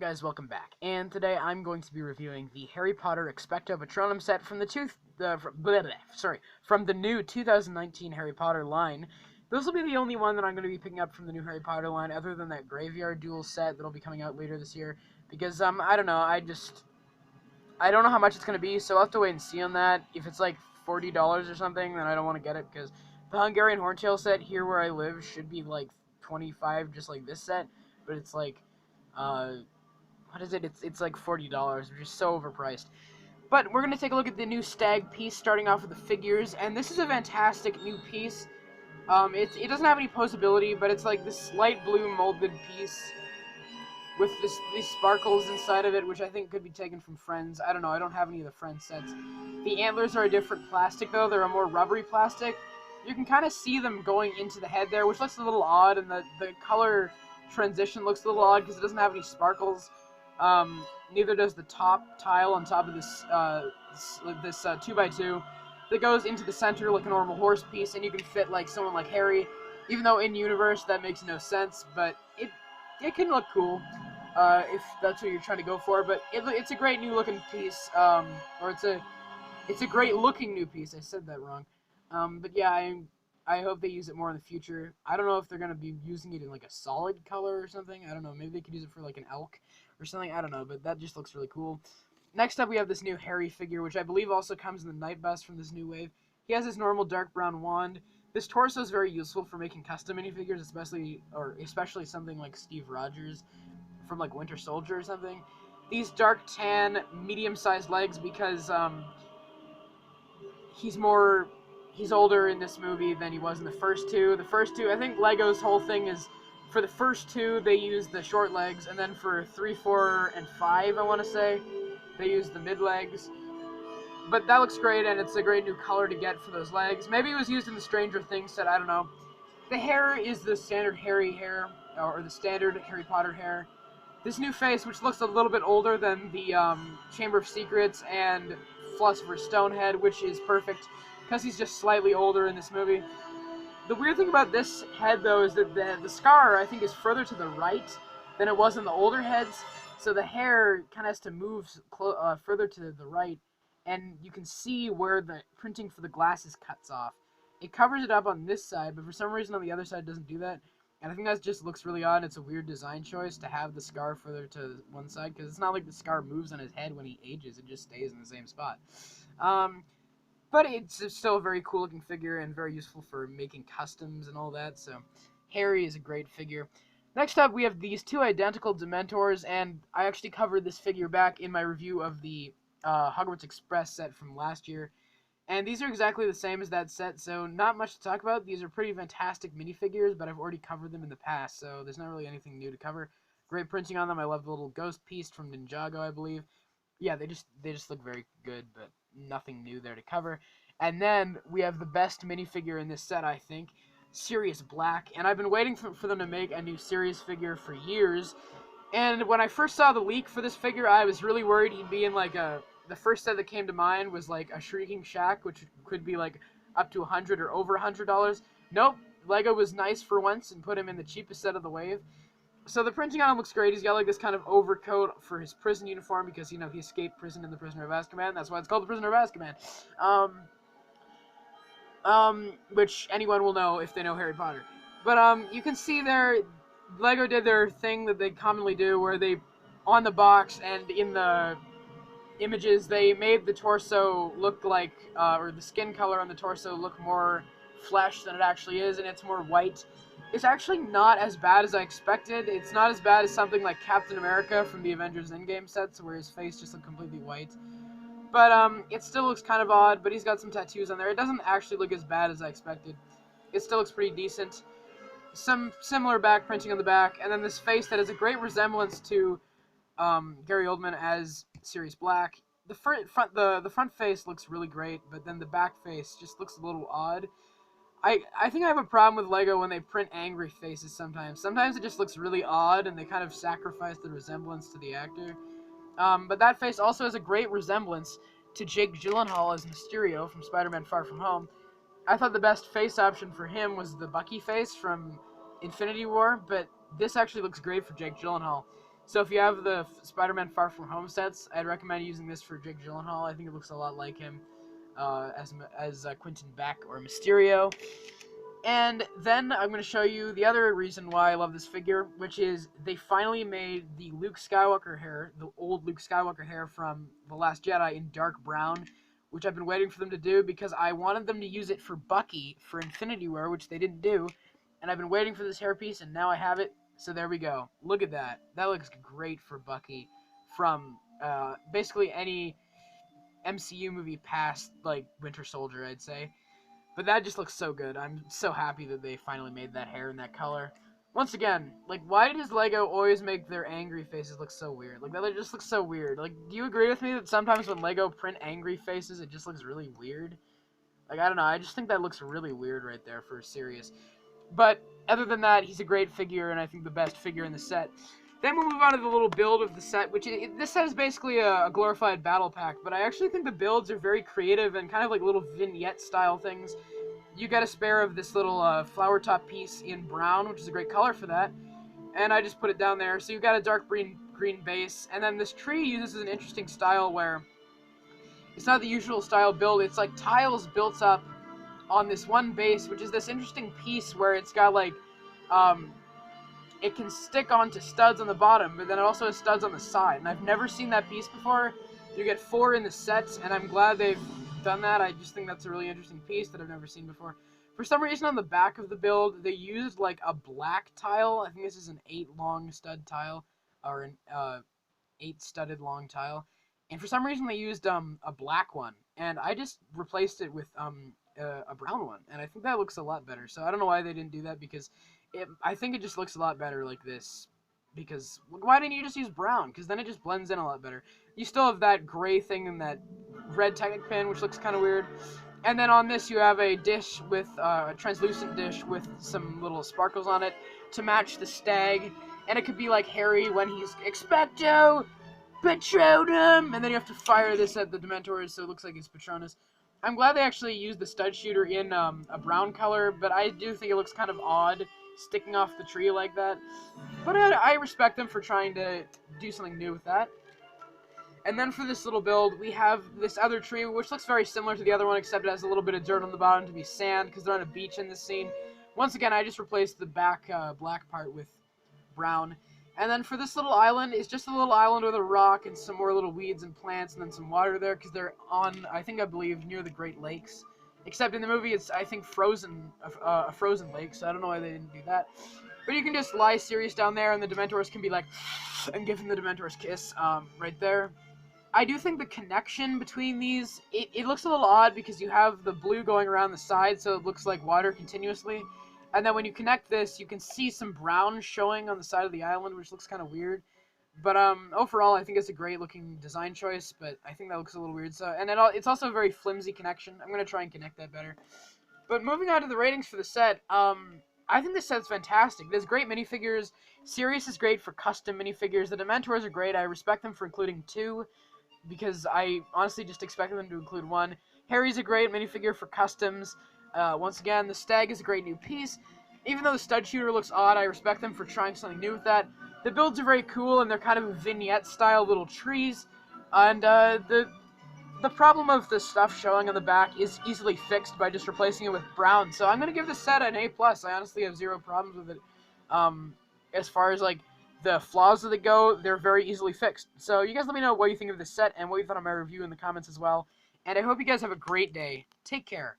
guys, welcome back. And today I'm going to be reviewing the Harry Potter Expecto Patronum set from the new 2019 Harry Potter line. This will be the only one that I'm going to be picking up from the new Harry Potter line, other than that Graveyard Duel set that'll be coming out later this year. Because I don't know, I don't know how much it's going to be, so I'll have to wait and see on that. If it's like $40 or something, then I don't want to get it, because the Hungarian Horntail set here where I live should be like $25, just like this set, but it's like what is it? It's like $40, which is so overpriced. But we're going to take a look at the new Stag piece, starting off with the figures, and this is a fantastic new piece. It doesn't have any posability, but it's like this light blue molded piece with these sparkles inside of it, which I think could be taken from Friends. I don't know, I don't have any of the Friends sets. The antlers are a different plastic, though. They're a more rubbery plastic. You can kind of see them going into the head there, which looks a little odd, and the color transition looks a little odd because it doesn't have any sparkles. Neither does the top tile on top of this 2x2 that goes into the center like a normal horse piece, and you can fit like someone like Harry, even though in universe that makes no sense, but it can look cool if that's what you're trying to go for. But it's a great new looking piece, or it's a great looking new piece. I said that wrong. But yeah, I hope they use it more in the future. I don't know if they're going to be using it in like a solid color or something. I don't know. Maybe they could use it for like an elk or something. I don't know, but that just looks really cool. Next up, we have this new Harry figure, which I believe also comes in the Night Bus from this new wave. He has his normal dark brown wand. This torso is very useful for making custom minifigures, especially something like Steve Rogers from like Winter Soldier or something. These dark tan, medium-sized legs because he's older in this movie than he was in the first two. The first two, I think Lego's whole thing is, for the first two, they use the short legs, and then for 3, 4, and 5, I want to say, they use the mid legs. But that looks great, and it's a great new color to get for those legs. Maybe it was used in the Stranger Things set, I don't know. The hair is the standard Harry hair, or the standard Harry Potter hair. This new face, which looks a little bit older than the Chamber of Secrets and Philosopher's Stone head, which is perfect, because he's just slightly older in this movie. The weird thing about this head, though, is that the scar, I think, is further to the right than it was in the older heads, so the hair kind of has to move further to the right, and you can see where the printing for the glasses cuts off. It covers it up on this side, but for some reason on the other side it doesn't do that, and I think that just looks really odd. It's a weird design choice to have the scar further to one side, because it's not like the scar moves on his head when he ages, it just stays in the same spot. But it's still a very cool looking figure and very useful for making customs and all that, so Harry is a great figure. Next up, we have these two identical Dementors, and I actually covered this figure back in my review of the Hogwarts Express set from last year. And these are exactly the same as that set, so not much to talk about. These are pretty fantastic minifigures, but I've already covered them in the past, so there's not really anything new to cover. Great printing on them. I love the little ghost piece from Ninjago, I believe. Yeah, they just look very good, but nothing new there to cover. And then we have the best minifigure in this set, I think, Sirius Black. And I've been waiting for them to make a new Sirius figure for years. And when I first saw the leak for this figure, I was really worried he'd be in like the first set that came to mind was like a Shrieking Shack, which could be like up to $100 or over $100. Nope, Lego was nice for once and put him in the cheapest set of the wave. So the printing on him looks great. He's got like this kind of overcoat for his prison uniform because, you know, he escaped prison in The Prisoner of Azkaban. That's why it's called The Prisoner of Azkaban. Which anyone will know if they know Harry Potter. But you can see there, Lego did their thing that they commonly do, where they, on the box and in the images, they made the torso look like, or the skin color on the torso look more flesh than it actually is, and it's more white. It's actually not as bad as I expected. It's not as bad as something like Captain America from the Avengers Endgame sets, where his face just looked completely white. But it still looks kind of odd, but he's got some tattoos on there. It doesn't actually look as bad as I expected. It still looks pretty decent. Some similar back printing on the back, and then this face that has a great resemblance to Gary Oldman as Sirius Black. The front face looks really great, but then the back face just looks a little odd. I think I have a problem with Lego when they print angry faces sometimes. Sometimes it just looks really odd, and they kind of sacrifice the resemblance to the actor. But that face also has a great resemblance to Jake Gyllenhaal as Mysterio from Spider-Man Far From Home. I thought the best face option for him was the Bucky face from Infinity War, but this actually looks great for Jake Gyllenhaal. So if you have the Spider-Man Far From Home sets, I'd recommend using this for Jake Gyllenhaal. I think it looks a lot like him as Quentin Beck or Mysterio. And then I'm going to show you the other reason why I love this figure, which is they finally made the Luke Skywalker hair, the old Luke Skywalker hair from The Last Jedi in dark brown, which I've been waiting for them to do because I wanted them to use it for Bucky for Infinity War, which they didn't do. And I've been waiting for this hairpiece, and now I have it. So there we go. Look at that. That looks great for Bucky from basically any MCU movie past, like, Winter Soldier, I'd say. But that just looks so good. I'm so happy that they finally made that hair in that color. Once again, like, why does LEGO always make their angry faces look so weird? Like, that just looks so weird. Like, do you agree with me that sometimes when LEGO print angry faces, it just looks really weird? Like, I don't know. I just think that looks really weird right there for Sirius. But other than that, he's a great figure, and I think the best figure in the set. Then we'll move on to the little build of the set, which this set is basically a glorified battle pack, but I actually think the builds are very creative and kind of like little vignette-style things. You get a spare of this little flower top piece in brown, which is a great color for that, and I just put it down there. So you've got a dark green base, and then this tree uses an interesting style where it's not the usual style build. It's like tiles built up on this one base, which is this interesting piece where it's got like it can stick onto studs on the bottom, but then it also has studs on the side. And I've never seen that piece before. You get 4 in the sets, and I'm glad they've done that. I just think that's a really interesting piece that I've never seen before. For some reason, on the back of the build, they used like a black tile. I think this is an 8 long stud tile, or an 8 studded long tile. And for some reason, they used a black one, and I just replaced it with a brown one, and I think that looks a lot better. So I don't know why they didn't do that, because I think it just looks a lot better like this. Because why didn't you just use brown? Because then it just blends in a lot better. You still have that gray thing and that red Technic pin, which looks kind of weird. And then on this, you have a dish with a translucent dish with some little sparkles on it to match the stag. And it could be like Harry when he's Expecto Patronum, and then you have to fire this at the Dementors, so it looks like it's Patronus. I'm glad they actually used the stud shooter in a brown color, but I do think it looks kind of odd sticking off the tree like that. But I respect them for trying to do something new with that. And then for this little build, we have this other tree, which looks very similar to the other one, except it has a little bit of dirt on the bottom to be sand, because they're on a beach in this scene. Once again, I just replaced the back black part with brown. And then for this little island, it's just a little island with a rock and some more little weeds and plants and then some water there, because they're on, I believe, near the Great Lakes. Except in the movie, it's, I think, frozen, a frozen lake, so I don't know why they didn't do that. But you can just lie Sirius down there, and the Dementors can be like, and give him the Dementors kiss, right there. I do think the connection between these, it looks a little odd because you have the blue going around the side, so it looks like water continuously. And then when you connect this, you can see some brown showing on the side of the island, which looks kind of weird. But overall, I think it's a great-looking design choice, but I think that looks a little weird. So, and it's also a very flimsy connection. I'm going to try and connect that better. But moving on to the ratings for the set, I think this set's fantastic. There's great minifigures. Sirius is great for custom minifigures. The Dementors are great. I respect them for including 2, because I honestly just expected them to include 1. Harry's a great minifigure for customs. Once again, the stag is a great new piece. Even though the stud shooter looks odd, I respect them for trying something new with that. The builds are very cool, and they're kind of vignette-style little trees. And the problem of the stuff showing on the back is easily fixed by just replacing it with brown. So I'm going to give this set an A+. I honestly have 0 problems with it. As far as, like, the flaws of it go, they're very easily fixed. So you guys let me know what you think of this set and what you thought of my review in the comments as well. And I hope you guys have a great day. Take care.